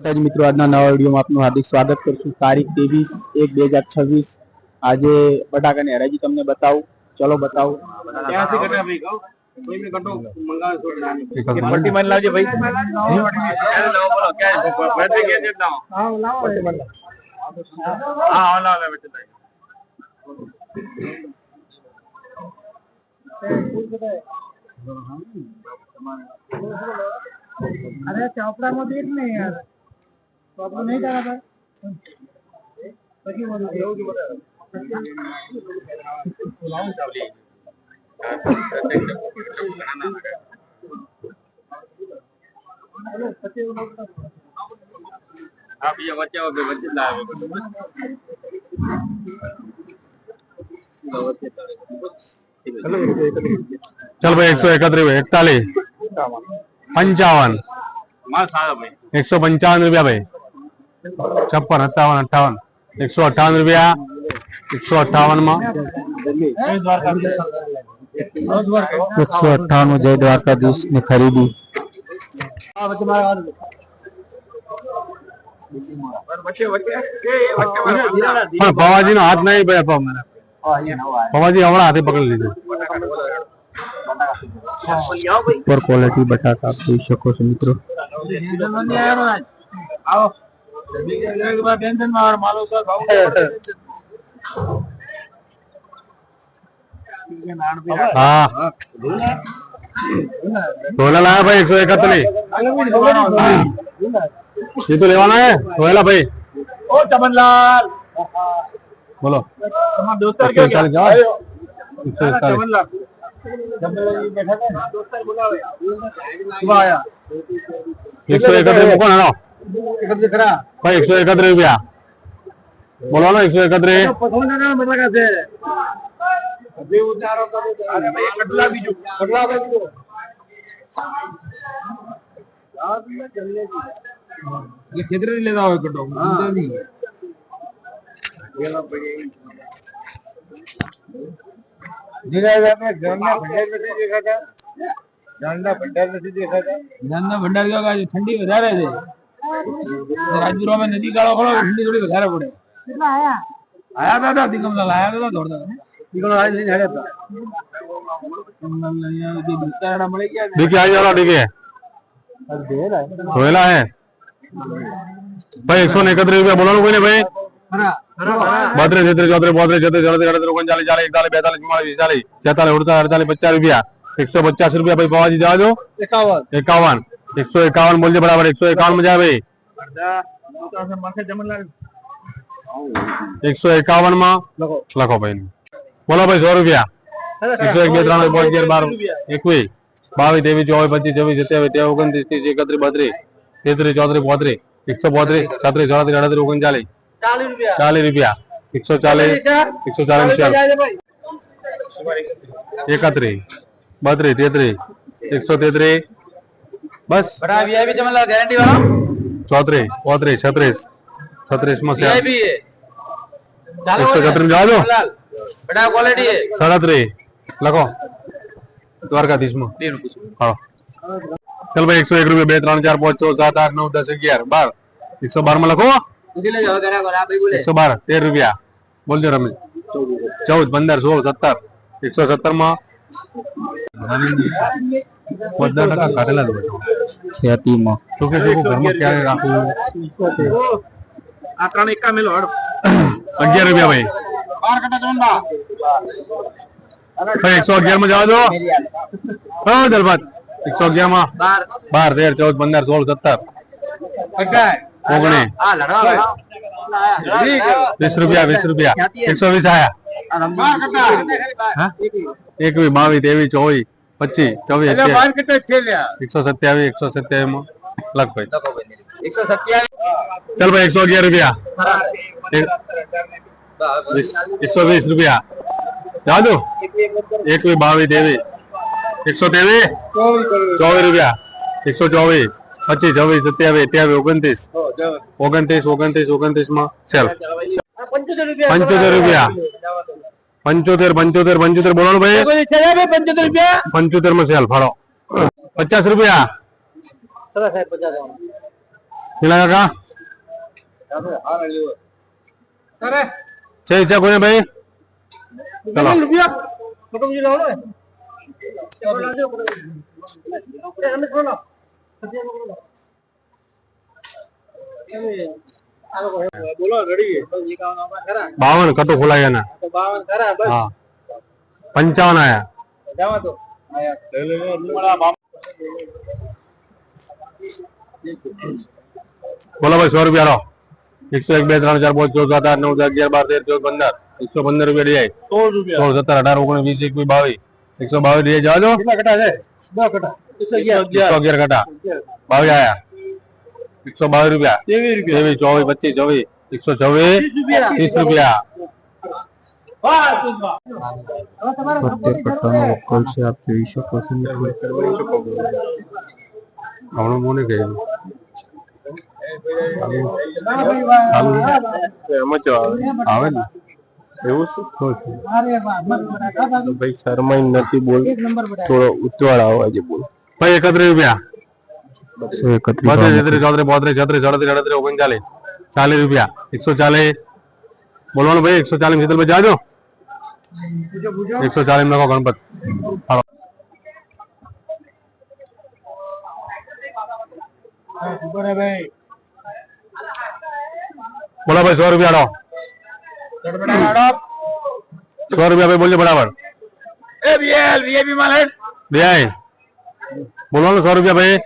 મિત્રો આજના નવા વિડીયોમાં આપનું હાર્દિક સ્વાગત કરું છું। તારીખ 23/1/2026 આજે બટાકાની હરાજી તમને બતાવું। ચલો બતાવું। ક્યાંથી કટા ભાઈ કહો કોઈ મે કટો મંગાવે તો પટ્ટી માન લાવજે ભાઈ। લાવો બોલો ક્યાં પટ્ટી કે દે લાવો। હા લાવો પટ્ટી માન હા લાવો બેટા ભાઈ। अरे चौपड़ा में देख नहीं यार तो आपको नहीं जाना था आप ये बच्चे चल भाई 131 41 55 155 रुपया भाई 56 57 58 158 रुपया 158 में 158 में जय द्वारकाधीश ने खरीदी। पवाजी नो हाथ नहीं भाई पवाजी हमारा हाथे पकड़ लीजिए। सुपर क्वालिटी बटाका आप देख सको છો મિત્રો। हाँ सोला लाया भाई 131 ये तो लेवाना है सोला भाई। ओ चमनलाल बोलो दोस्त क्या क्या 131 कौन है भाई 131 रुपया बोलो ना 131 ये खेतरे नहीं लेना हो कटो नहीं भंडार का ठंडी વધારે છે રાજપુરમાં નદી ગાળો ખોલો ઠંડી થોડી વધારે પડે। કેટલા આયા દાદા દિગમલાલ આયા દાદા દોડતા દિગમલાલ આજ લઈને હેડ્યા હતા દિગમલાલ અહીંયા જે દુકારડા મળી ગયા देखिए आ जाओ देखिए सोला है भाई 131 रुपया बोलो कोई नहीं भाई 32 33 34 35 36 37 38 39 40 41 42 43 44 45 50 रुपया 150 रुपया भाई पवाजी जाओ जो 51 151 बोल दे बराबर 151 में जाए भाई 151 में लखो भाई बोलो भाई 100 रुपया 101 2 3 5 11 12 21 22 23 24 25 26 27 29 30 31 32 33 34 35 132 37 38 39 40 रुपया 140 31 32 33 133 बस बड़ा वीआईपी चमनलाल गारंटी वाला 34 35 36 36 में से वीआईपी है 134 में जा दो बड़ा क्वालिटी है 37 लखो द्वारकाधीश में हाँ चल भाई 101 रुपये 2 3 4 5 6 7 8 9 10 11 12 112 में लखो 112 13 रुपया बोल दो रमेश 14 15 16 17 117 में काटेला दो ख्याति में छोके छोको घर में क्या राखू आ 3 1 मेलो 11 रुपया भाई 12 कटा चमनबा भाई 111 में जाओ दो हाँ जलबात 111 में 12 13 14 15 16 17 ओगने 20 रुपया 120 आया एक भी 22 23 24 25 24 127 में लग भाई 127 चल भाई 111 रुपया 120 रुपया जा दो एक भी 22 23 123 24 रुपया 124 25 26 27 28 29 में चल 75 रुपया 75 बोलो भाई 75 में सेल फाड़ो 50 रुपया કેટલા કાકા છે ઈચ્છા કોને ભાઈ બોલો રેડી 52 કટો ખોલાયા ના 52 ખરા હા 55 આયા જાવા તો બોલો ભાઈ 100 રૂપિયા રો 101 2 3 4 5 6 7 8 9 10 11 12 13 14 15 115 રૂપિયા દિયા 16 17 18 19 20 21 22 122 દિયા જાજો કેટલા કટા છે 10 કટા 111 કટા 22 આયા 122 રૂપિયા 23 24 25 24 126 30 રૂપિયા વકલ છે આપ જોઈ શકો છો હમણાં મોને કહ્યું એમાં જો આવે ને એવું શું ભાઈ શર્માઈ નથી બોલ થોડો ઉતવાળ અવાજે બોલ ભાઈ 31 રૂપિયા 131 40 રૂપિયા 140 બોલવાનું ભાઈ 140 શીતલભાઈ જાજો 140 લખો ગણપત બોલો ભાઈ 100 રૂપિયા લો 100 રૂપિયા ભાઈ બોલજો બરાબર બોલવાનું 100 રૂપિયા ભાઈ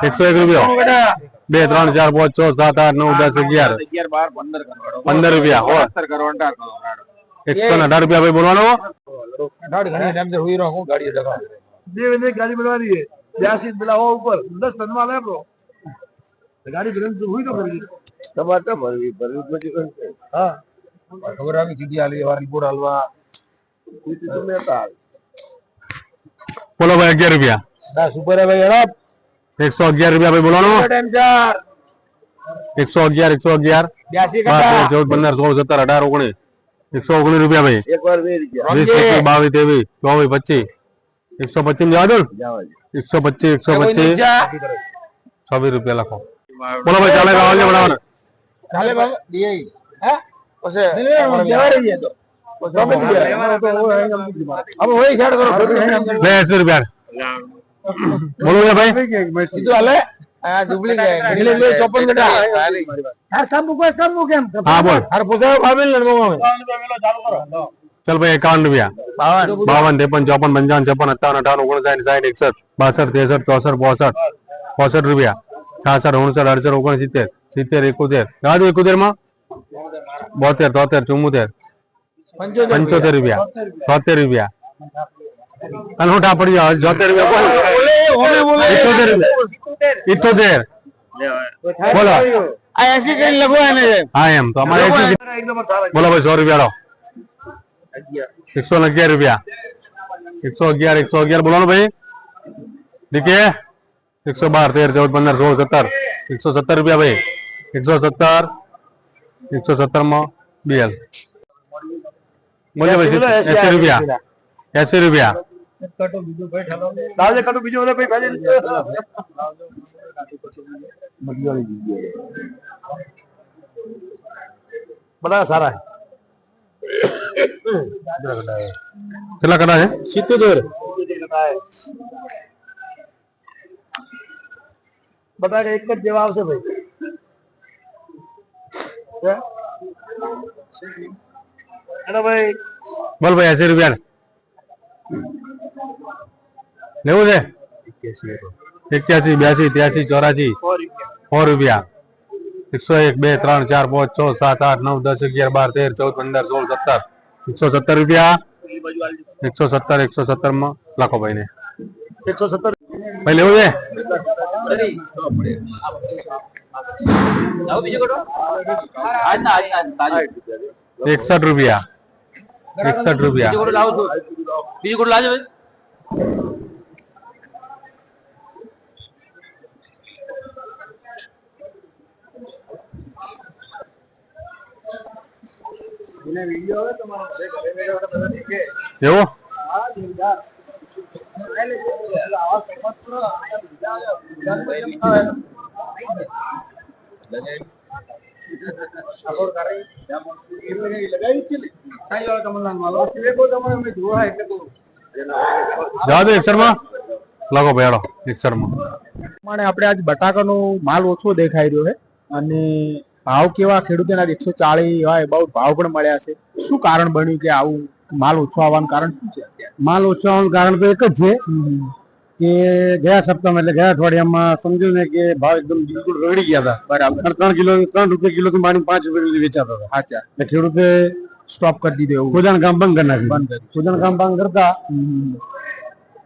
101 રૂપિયા 2 3 4 5 6 7 8 9 10 11 15 રૂપિયા 118 રૂપિયા ભાઈ બોલવાનો गाड़ी बनवानी है 82 बिला हो ऊपर 10 टन वाला है ब्रो गाड़ी ब्रेन से हुई तो करेगी टमाटर भरवी પછી हां खबर આવી કીધી આલી વારી બોર હલવા તો મે તાલ બોલો ભાઈ 11 રૂપિયા 10 ઉપર है भाई हड़प 111 રૂપિયા ભાઈ બોલવાનો ટાઈમ 4 111 111 82 કટા 14 15 16 17 18 19 119 રૂપિયા ભાઈ એક વાર વેરી ગયા 20 22 23 24 25 125 જવા દો 125 125 26 રૂપિયા લખો બોલો ભાઈ ચાલે આવજો બનાવવાના ચાલે બાબા દીએ હે પછી જવા રહી છે તો अब वही सेट करो 80 રૂપિયા બોલો ભાઈ સીધું હાલે આ ડુપ્લિકેટ એટલે લે 54 કટા यार सब केम हां बोल अरे पूछो फामिल ने मम्मा चल भाई 51 રૂપિયા 52 53 54 55 56 57 58 59 60 61 62 63 64 65 65 રૂપિયા 66 69 68 69 70 71 રાજો 71 માં 72 73 74 75 રૂપિયા 73 રૂપિયા અનહોટા પડી જાવ 74 રૂપિયા બોલે 78 બોલો આ 80 કરી લખો એને હા એમ તો અમારે 80 બોલો ભાઈ 100 રૂપિયા લો 111 રૂપિયા 111 બોલો ભાઈ દીકે 112 13 14 15 16 17 117 રૂપિયા ભાઈ 117 માં બીએલ બોલે ભાઈ 80 રૂપિયા 80 રૂપિયા કટો બીજો ભાઈ ઠાલો લાવજે કટો બીજો ઓલે ભાઈ ભાજે મગવાળી દીધી બડા સારા કેટલા કટા છે 77 બટાકા એક જ જેવા આવશે ભાઈ હેલો ભાઈ બોલ ભાઈ 80 રૂપિયા લેવું છે 81 82 83 84 100 રૂપિયા 101 2 3 4 5 6 7 8 9 10 11 12 13 14 15 16 17 117 રૂપિયા 117 માં લાખો ભાઈ ને 117 ભાઈ લેવું છે બીજો કટો આજ ના 61 રૂપિયા 61 રૂપિયા બીજો કટો લાવો છો બીજો કટો લાજો ભાઈ એને વિડિયો આવે તમારો એવો હા જોરદાર આવાજ સમજ કરો જવા દે એક્સરમાં લખો ભાઈ હેડો એક્સરમાં. પ્રમાણે આપણે આજ બટાકાનો માલ ઓછો દેખાઈ રહ્યો છે અને ભાવ કેવા ખેડૂતોના 140 એવા અબાઉટ ભાવ પણ મળ્યા છે. શું કારણ બન્યું કે આવું માલ ઓછો આવવાનું કારણ શું છે? માલ ઓછો આવવાનું કારણ તો એક જ છે કે ગયા સપ્તાહમાં એટલે ગયા અઠવાડિયામાં સમજો ને કે ભાવ એકદમ બિલકુલ રગડી ગયા હતા. બરાબર. 3 રૂપિયા કિલો થી માંડી 5 રૂપિયા સુધી વેચાતા હતા. અચ્છા, એટલે ખેડૂતે સ્ટોપ કરી દીધું એવું? ખોદાણ કામ બંધ કરી નાખ્યું. ખોદાણ કામ બંધ કરતા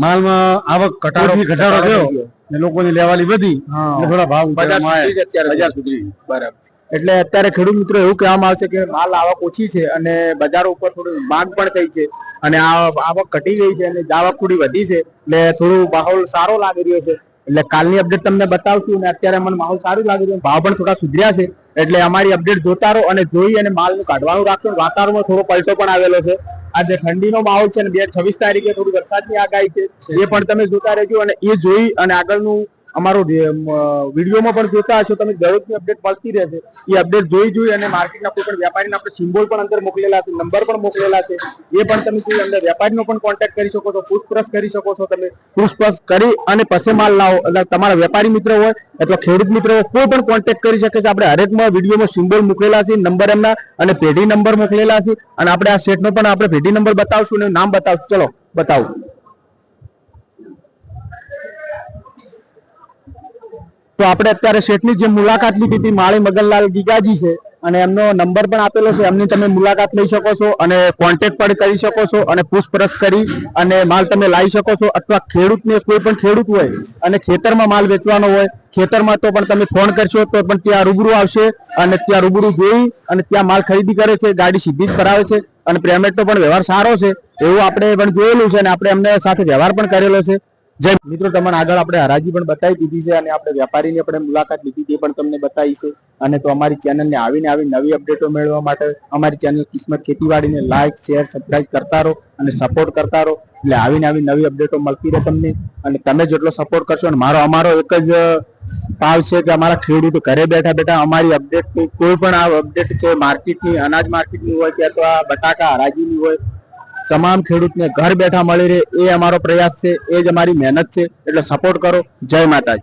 માલમાં આવક ઘટાડો થયો ને લોકોની લેવાલી વધી એટલે થોડા ભાવ ઊંચામાં આવ્યા. 1000 સુધી. બરાબર. એટલે અત્યારે ખેડૂત મિત્રો એવું કહેવામાં આવશે કે માલ આવક ઓછી છે અને બજારો ઉપર થોડી માંગ પણ થઈ છે અને આવક ઘટી ગઈ છે અને આવક થોડી વધી છે એટલે થોડું માહોલ સારો લાગી રહ્યો છે. એટલે કાલની અપડેટ તમને બતાવશું અને અત્યારે મને માહોલ સારું લાગી રહ્યું, ભાવ પણ થોડા સુધર્યા છે. એટલે અમારી અપડેટ જોતા રહો અને જોઈ અને માલનું કાઢવાનું રાખજો. વાતાવરણમાં થોડો પલટો પણ આવેલો છે. આજે ઠંડીનો માહોલ છે અને 26 તારીખે થોડી વરસાદની આગાહી છે, એ પણ તમે જોતા રહેજો અને એ જોઈ અને આગળનું અમારો વિડીયોમાં પણ જોતા હશો તમે. દરરોજની અપડેટ મળતી રહેશે. એ અપડેટ જોઈ અને માર્કેટના કોઈ પણ વેપારીના આપણે સિમ્બોલ પણ અંદર મોકલેલા છે, નંબર પણ મોકલેલા છે, એ પણ તમે જોઈ અંદર વેપારીનો પણ કોન્ટેક્ટ કરી શકો છો, પૂછપરછ કરી શકો છો. તમે પૂછપરછ કરી અને પછી માલ લાવો. એટલે તમારા વેપારી મિત્ર હોય અથવા ખેડૂત મિત્ર હોય કોઈ પણ કોન્ટેક્ટ કરી શકે છે. આપણે હરેકમાં વિડીયોમાં સિમ્બોલ મોકલેલા છે, નંબર એમના અને પેઢી નંબર મોકલેલા છે અને આપણે આ સેટનો પણ આપણે પેઢી નંબર બતાવશું અને નામ બતાવશું. ચલો બતાવું. તો આપણે અત્યારે શેઠની જે મુલાકાત લીધી હતી માળી મગનલાલ ગીગાજી છે અને એમનો નંબર પણ આપેલો છે, એમની તમે મુલાકાત લઈ શકો છો અને કોન્ટેક્ટ પણ કરી શકો છો અને પૂછપરછ કરી અને માલ તમે લાવી શકો છો. અથવા ખેડૂતને કોઈ પણ ખેડૂત હોય અને ખેતરમાં માલ વેચવાનો હોય ખેતરમાં તો પણ તમે ફોન કરશો તો પણ ત્યાં રૂબરૂ આવશે અને ત્યાં રૂબરૂ જોઈ અને ત્યાં માલ ખરીદી કરે છે. ગાડી સીધી જ કરાવે છે અને પેમેન્ટનો પણ વ્યવહાર સારો છે એવું આપણે પણ જોયેલું છે અને આપણે એમને સાથે વ્યવહાર પણ કરેલો છે. જય મિત્રો, તમને આગળ આપણે હરાજી પણ બતાવી દીધી છે અને આપણે વેપારીની આપણે મુલાકાત લીધી તે પણ તમને બતાવી છે. અને તો અમારી ચેનલને આવીને આવી નવી અપડેટો મેળવવા માટે અમારી ચેનલ કિસ્મત ખેતીવાડીને લાઈક શેર સબસ્ક્રાઇબ કરતા રહો અને સપોર્ટ કરતા રહો. એટલે આવીને આવી નવી અપડેટો મળતી રહે તમને અને તમે જેટલો સપોર્ટ કરશો અને અમારો એક જ ભાવ છે કે અમારા ખેડૂતો ઘરે બેઠા બેઠા અમારી અપડેટ કોઈ પણ આ અપડેટ છે માર્કેટની, અનાજ માર્કેટની હોય કે અથવા બટાકા હરાજીની હોય, તમામ ખેડૂતને ઘર બેઠા મળી રહે એ અમારો પ્રયાસ છે, એ જ અમારી મહેનત છે. એટલે સપોર્ટ કરો. જય માતાજી.